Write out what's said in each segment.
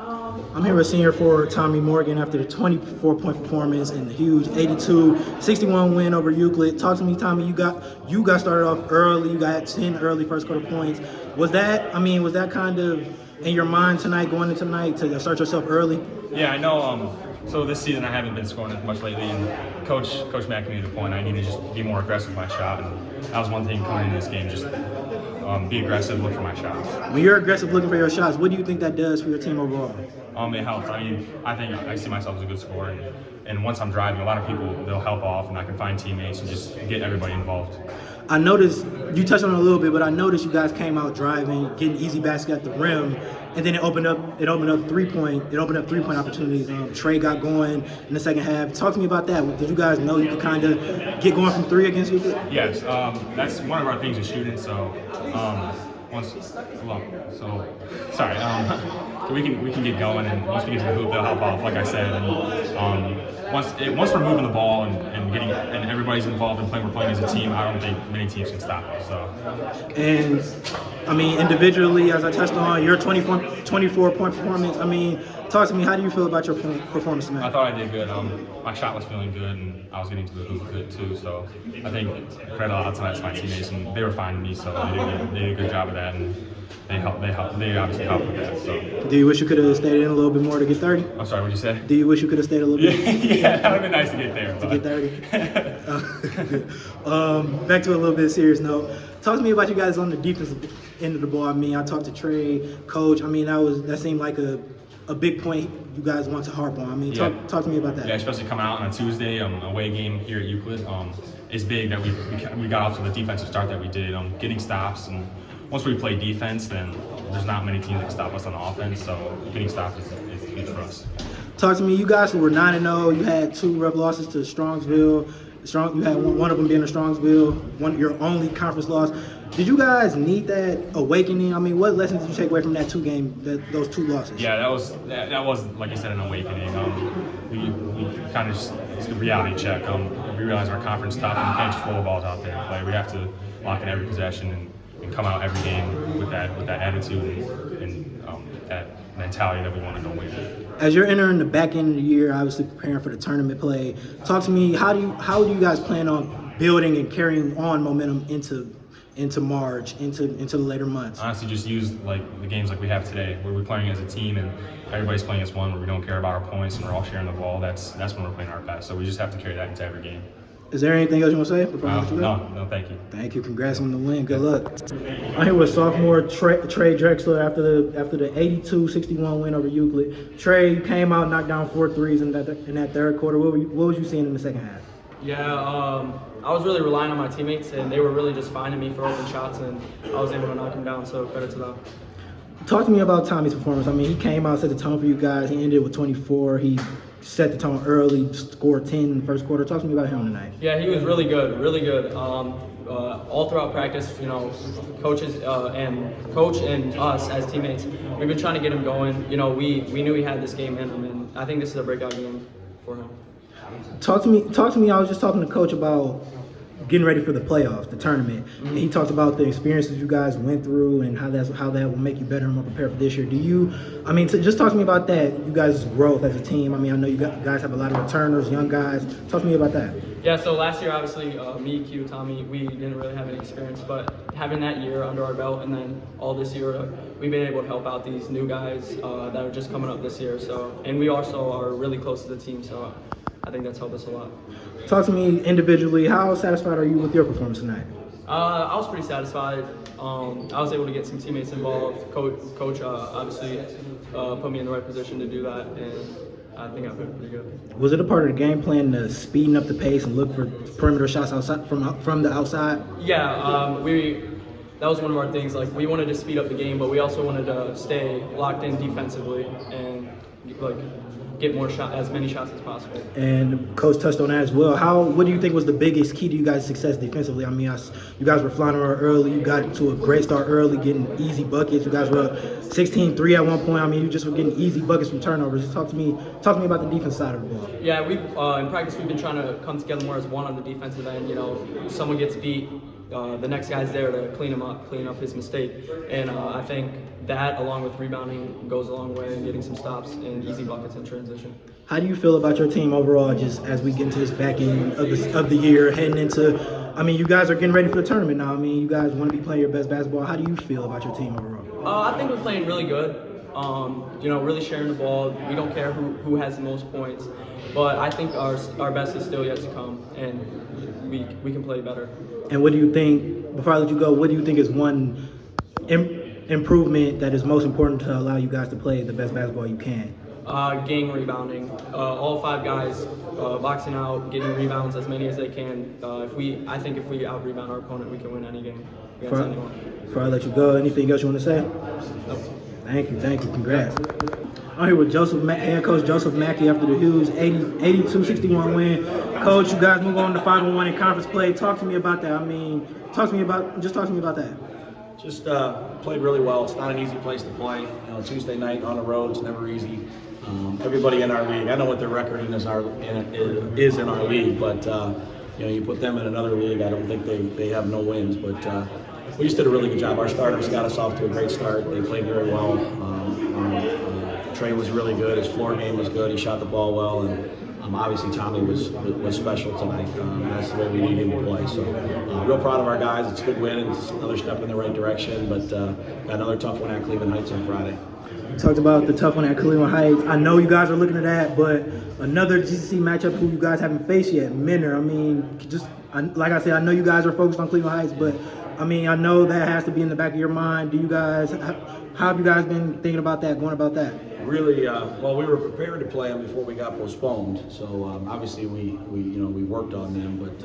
I'm here with senior forward Tommy Morgan after the 24-point performance and the huge 82-61 win over Euclid. Talk to me, Tommy. You got started off early. You got 10 early first quarter points. Was that kind of in your mind tonight, going into tonight, to start yourself early? Yeah, I know. So this season I haven't been scoring as much lately, and Coach Mackey made the point I need to just be more aggressive with my shot, and that was one thing coming into this game, just be aggressive, look for my shots. When you're aggressive looking for your shots, what do you think that does for your team overall? It helps. I mean, I think I see myself as a good scorer, and once I'm driving, a lot of people, they'll help off, and I can find teammates and just get everybody involved. I noticed, you touched on it a little bit, but I noticed you guys came out driving, getting easy basket at the rim, and then it opened up three-point opportunities. Trey got going in the second half. Talk to me about that. Did you guys know you could kind of get going from three against you? Yes, that's one of our things is shooting. So we can get going, and once we get to the hoop, they'll help off, like I said. And once we're moving the ball and everybody's involved and we're playing as a team, I don't think many teams can stop us. So. And I mean, individually, as I touched on, your 24-point performance. I mean, talk to me. How do you feel about your performance tonight? I thought I did good. My shot was feeling good, and I was getting to the hoop good too. So I think credit out tonight to my teammates, and they were finding me, so they did a good job of that, and they obviously helped with that. So. Do you wish you could have stayed in a little bit more to get 30? I'm sorry, what'd you say? Do you wish you could have stayed a little bit? Yeah, that would have been nice to get there. To get 30. Back to a little bit serious note. Talk to me about you guys on the defensive end of the ball. I mean, I talked to Trey, Coach. I mean, that seemed like a big point you guys want to harp on. I mean, talk to me about that. Yeah, especially coming out on a Tuesday, away game here at Euclid. It's big that we got off to the defensive start that we did, getting stops, and once we play defense, then there's not many teams that can stop us on offense. So getting stops is huge for us. Talk to me. You guys were 9-0. You had 2 rough losses to Strongsville. You had one of them being to Strongsville. Your only conference loss. Did you guys need that awakening? I mean, what lessons did you take away from those 2 losses? Yeah, that was like you said, an awakening. We kind of just, it's a reality check. We realize our conference tough, and we can't just roll the balls out there and play. We have to lock in every possession and come out every game with that attitude and that mentality that we want to go win. As you're entering the back end of the year, obviously preparing for the tournament play, talk to me. How do you guys plan on building and carrying on momentum into March, into the later months? Honestly, just use like the games like we have today, where we're playing as a team and everybody's playing as one, where we don't care about our points and we're all sharing the ball. That's when we're playing our best. So we just have to carry that into every game. Is there anything else you want to say? No, thank you. Thank you. Congrats on the win. Good luck. I'm here with sophomore Trey Drexler after the 82-61 win over Euclid. Trey came out, knocked down 4 threes in that third quarter. What was you seeing in the second half? Yeah, I was really relying on my teammates, and they were really just finding me for open shots, and I was able to knock them down. So credit to them. Talk to me about Tommy's performance. I mean, he came out, set the tone for you guys. He ended with 24. He set the tone early, scored 10 in the first quarter. Talk to me about him tonight. Yeah, he was really good, really good. All throughout practice, coach and us as teammates, we've been trying to get him going. We knew he had this game in him, and I think this is a breakout game for him. Talk to me. I was just talking to Coach about getting ready for the playoffs, the tournament. Mm-hmm. And he talked about the experiences you guys went through and how that will make you better and more prepared for this year. Just talk to me about that, you guys' growth as a team. I mean, I know you guys have a lot of returners, young guys. Talk to me about that. Yeah, so last year, obviously, me, Q, Tommy, we didn't really have any experience, but having that year under our belt and then all this year, we've been able to help out these new guys that are just coming up this year. And we also are really close to the team, so I think that's helped us a lot. Talk to me individually. How satisfied are you with your performance tonight? I was pretty satisfied. I was able to get some teammates involved. Coach obviously put me in the right position to do that, and I think I played pretty good. Was it a part of the game plan to speeding up the pace and look for perimeter shots outside from the outside? Yeah, that was one of our things. Like, we wanted to speed up the game, but we also wanted to stay locked in defensively and get as many shots as possible. And Coach touched on that as well. What do you think was the biggest key to you guys' success defensively? I mean, you guys were flying around early. You got to a great start early, getting easy buckets. You guys were up 16-3 at one point. I mean, you just were getting easy buckets from turnovers. Just talk to me about the defense side of the ball. Yeah, in practice we've been trying to come together more as one on the defensive end. Someone gets beat, the next guy's there to clean up his mistake. And I think that, along with rebounding, goes a long way in getting some stops and easy buckets in transition. How do you feel about your team overall, just as we get into this back end of the year, heading into, I mean, you guys are getting ready for the tournament now. I mean, you guys want to be playing your best basketball. How do you feel about your team overall? I think we're playing really good. Really sharing the ball. We don't care who has the most points, but I think our best is still yet to come, and we can play better. And what do you think, before I let you go, what do you think is one improvement that is most important to allow you guys to play the best basketball you can? Gang rebounding. All 5 guys boxing out, getting rebounds as many as they can. I think if we out rebound our opponent, we can win any game against anyone. Before I let you go, anything else you want to say? No. Thank you, congrats. I'm here with head coach Joseph Mackey after the huge 82-61 win. Coach, you guys move on to 5-1 in conference play. Talk to me about that. I mean, talk to me about that. Just played really well. It's not an easy place to play. Tuesday night on the road, it's never easy. Everybody in our league, I know what their record is in our league, but you put them in another league, I don't think they have no wins. But we just did a really good job. Our starters got us off to a great start. They played very well. Trey was really good. His floor game was good. He shot the ball well, and obviously Tommy was special tonight. That's the way we need him to play. So real proud of our guys. It's a good win. It's another step in the right direction, but got another tough one at Cleveland Heights on Friday. You talked about the tough one at Cleveland Heights. I know you guys are looking at that, but another GCC matchup who you guys haven't faced yet, Minner. I mean, like I said, I know you guys are focused on Cleveland Heights, but I mean, I know that has to be in the back of your mind. How have you guys been thinking about that, going about that? Really, well, we were prepared to play them before we got postponed. So obviously we worked on them, but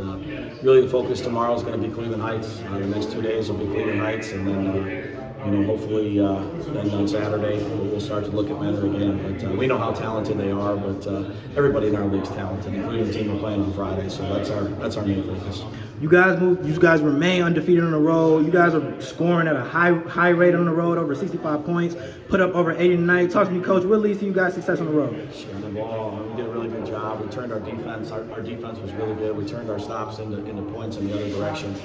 really the focus tomorrow is going to be Cleveland Heights. The next 2 days will be Cleveland Heights, and then hopefully then on Saturday we'll start to look at Menor again. But we know how talented they are, but everybody in our league's talented, including the team we're playing on Friday. So that's our main focus. You guys remain undefeated on the road. You guys are scoring at a high rate on the road, over 65 points, put up over 80 tonight. Talk to me, Coach. What leads to you guys' success on the road? Sharing the ball. We did a really good job. We turned our defense. Our defense was really good. We turned our stops into points in the other direction.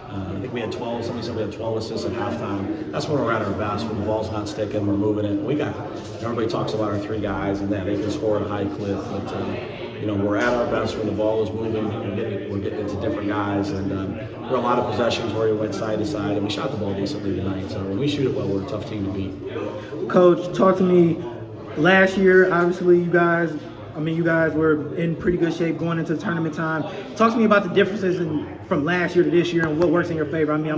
I think we had 12. Somebody said we had 12 assists at halftime. That's when we're at our best. When the ball's not sticking, we're moving it. Everybody talks about our 3 guys and that they can score at a high clip, but we're at our best when the ball is moving. We're getting into different guys, and there were a lot of possessions where we went side to side, and we shot the ball decently tonight. So when we shoot it well, we're a tough team to beat. Coach, talk to me. Last year, obviously, you guys were in pretty good shape going into the tournament time. Talk to me about the differences from last year to this year and what works in your favor. I mean,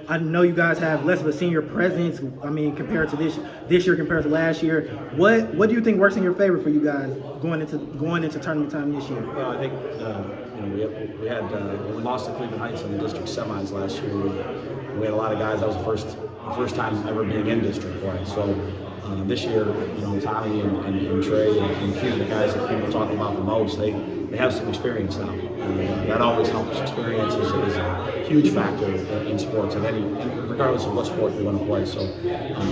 I know you guys have less of a senior presence. I mean, compared to this year compared to last year. What do you think works in your favor for you guys going into tournament time this year? Well, I think we had when we lost to Cleveland Heights in the district semis last year. We had a lot of guys. That was the first time ever being in district play. So this year, Tommy and Trey and Q, the guys that people talk about the most, they have some experience now. And that always helps. Experience is a huge factor in sports, regardless of what sport you want to play. So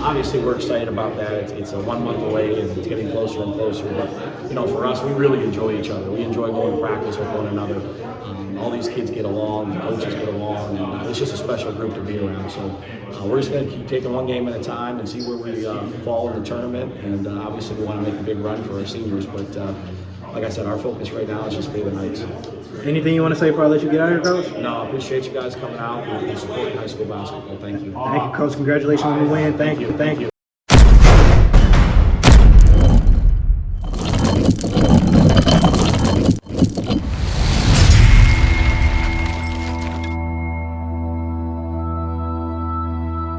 obviously we're excited about that. It's a 1 month away, and it's getting closer and closer. But for us, we really enjoy each other. We enjoy going to practice with one another. All these kids get along, the coaches get along, and it's just a special group to be around. So we're just going to keep taking one game at a time and see where we fall in the tournament. And obviously we want to make a big run for our seniors. But like I said, our focus right now is just Cleveland Heights. Anything you want to say before I let you get out of here, Coach? No, I appreciate you guys coming out and supporting high school basketball. Thank you. Thank you, Coach. Congratulations on the win. Thank you.